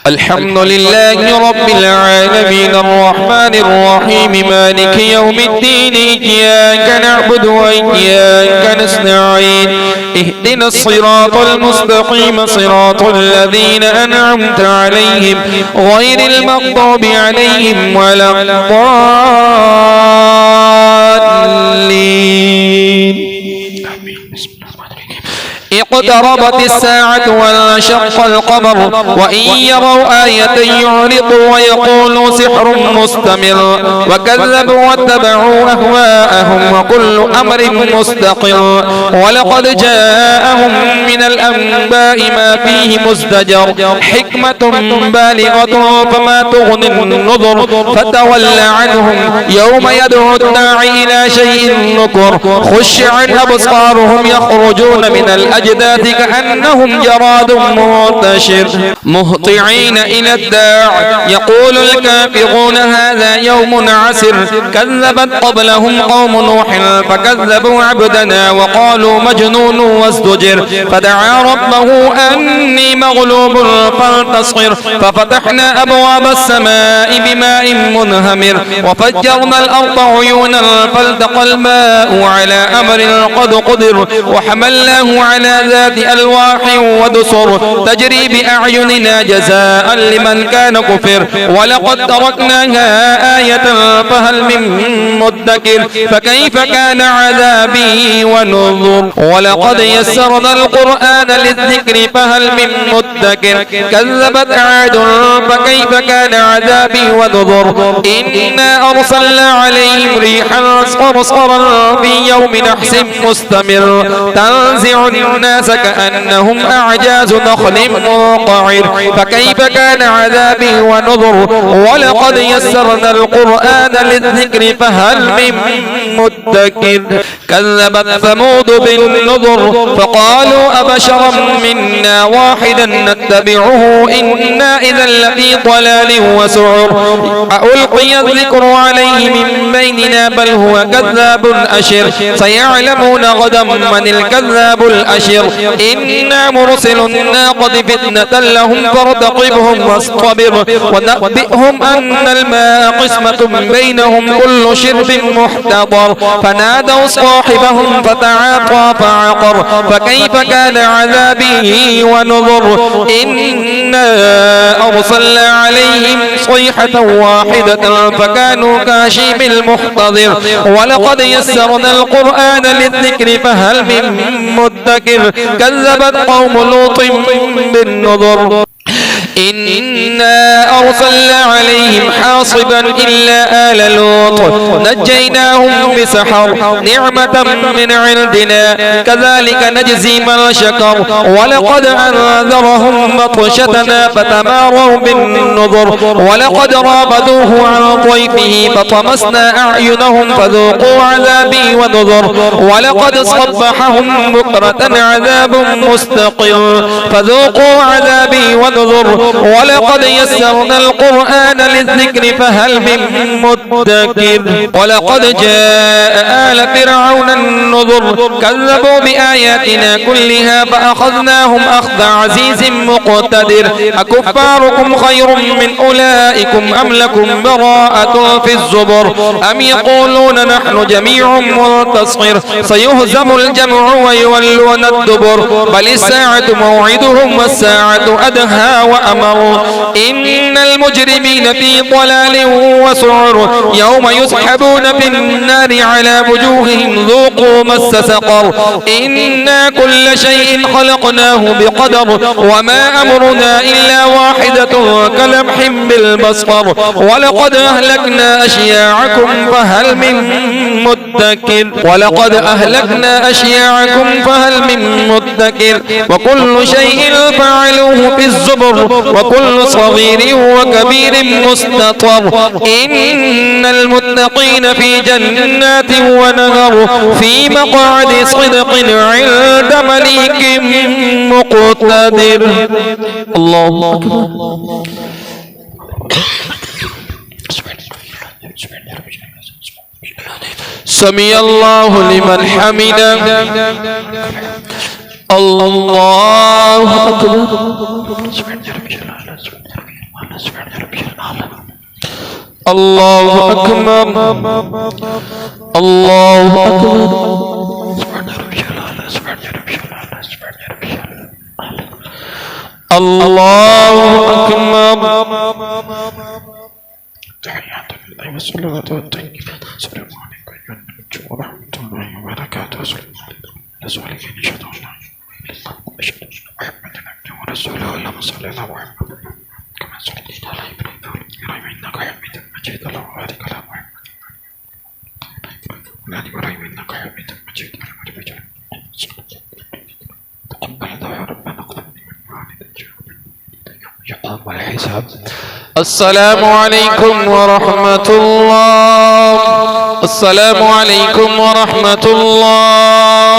الحمد لله رب العالمين الرحمن الرحيم مالك يوم الدين إياك نعبد وإياك نستعين اهدنا الصراط المستقيم صراط الذين أنعمت عليهم غير المغضوب عليهم ولا الضالين. اقتربت الساعة وانشق القمر وإن يروا آية يعرضوا ويقولوا سحر مستمر وكذبوا واتبعوا أهواءهم وكل أمر مستقر ولقد جاءهم من الأنباء ما فيه مزدجر حكمة بالغة فما تغني النذر فتول عنهم يوم يدعو الداعي إلى شيء نكر خش عن أبصارهم يخرجون من الأجداث كأنهم جراد منتشر مهطعين إلى الداع يقول الكافرون هذا يوم عسر كذبت قبلهم قوم نوح فكذبوا عبدنا وقالوا مجنون وازدجر فدعا ربه أني مغلوب فانتصر ففتحنا أبواب السماء بماء منهمر وفجرنا الأرض عيونا فالتقى الماء على أمر قد قدر وحملناه على ذات ألواح ودسر تجري بأعيننا جزاء لمن كان كفر ولقد تركناها آية فهل من مدكر فكيف كان عذابي ونذر ولقد يسرنا القرآن للذكر فهل من مدكر كذبت عاد فكيف كان عذابي ونذر إنا أرسلنا عليهم ريحا صرصرا في يوم نحس مستمر تنزع الناس كأنهم أعجاز نخل منقعر فكيف كان عذابي ونذر ولقد يسرنا القرآن للذكر فهل من مدكر كذبت ثمود بالنذر فقالوا أبشرا منا واحدا نتبعه إنا إذا لفي ضلال وسعر ألقي الذكر عليه من بيننا بل هو كذاب أشر سيعلمون غدا من الكذاب الأشر إنا مرسل الناقة فتنة لهم فارتقبهم واصطبر ونبئهم أن الماء قسمة بينهم كل شرب محتضر فنادوا صاحبهم فتعاطى فعقر فكيف كان عذابي ونذر إنا أرسلنا عليهم صيحة واحدة فكانوا كهشيم المحتضر ولقد يسرنا القرآن للذكر فهل من مدكر كذبت قوم لوط بالنذر إنا أرسلنا عليهم حاصبا إلا آل لوط نجيناهم بسحر نعمة من عندنا كذلك نجزي من شكر ولقد أنذرهم بطشتنا فتماروا بالنذر ولقد رابدوه عن ضيفه فطمسنا أعينهم فذوقوا عذابي ونذر ولقد صبحهم بكرة عذاب مستقر فذوقوا عذابي ونذر ولقد يسرنا القرآن للذكر فهل من مدكر ولقد جاء آل فرعون النذر كذبوا بآياتنا كلها فأخذناهم أخذ عزيز مقتدر أكفاركم خير من أولئكم أم لكم براءة في الزبر أم يقولون نحن جميع منتصر سيهزم الجمع ويولون الدبر بل الساعة موعدهم والساعة أدهى وأمر إن المجرمين في ضلال وسعر يوم يسحبون في النار على وجوههم ذوقوا مس سقر إنا كل شيء خلقناه بقدر وما أمرنا إلا واحدة كلمح بالبصر ولقد أهلكنا أشياعكم فهل من مدكر ولقد أهلكنا أشياعكم فهل من مدكر وكل شيء فعلوه في الزبر وكل صغير وكبير مستطر إن المتقين في جنات ونهر في مقعد صدق عند مليك مقتدر الله أكبر سمع الله لمن حمده الله أكبر. الله أكبر الله أكبر الله أكبر. تحيات لله والصلوات والطيبات. السلام عليكم ورحمة الله وبركاته. الصالحين أشهد أن لا إله إلا الله وأشهد أن محمدا عبده ورسوله. اللهم صل على محمد كما صليت على إبراهيم إنك حميد مجيد. اللهم بارك على محمد وعلى آل إبراهيم إنك حميد مجيد. تقبل دعاء ربنا اغفر يقام الحساب. السلام عليكم ورحمة الله. السلام عليكم ورحمة الله.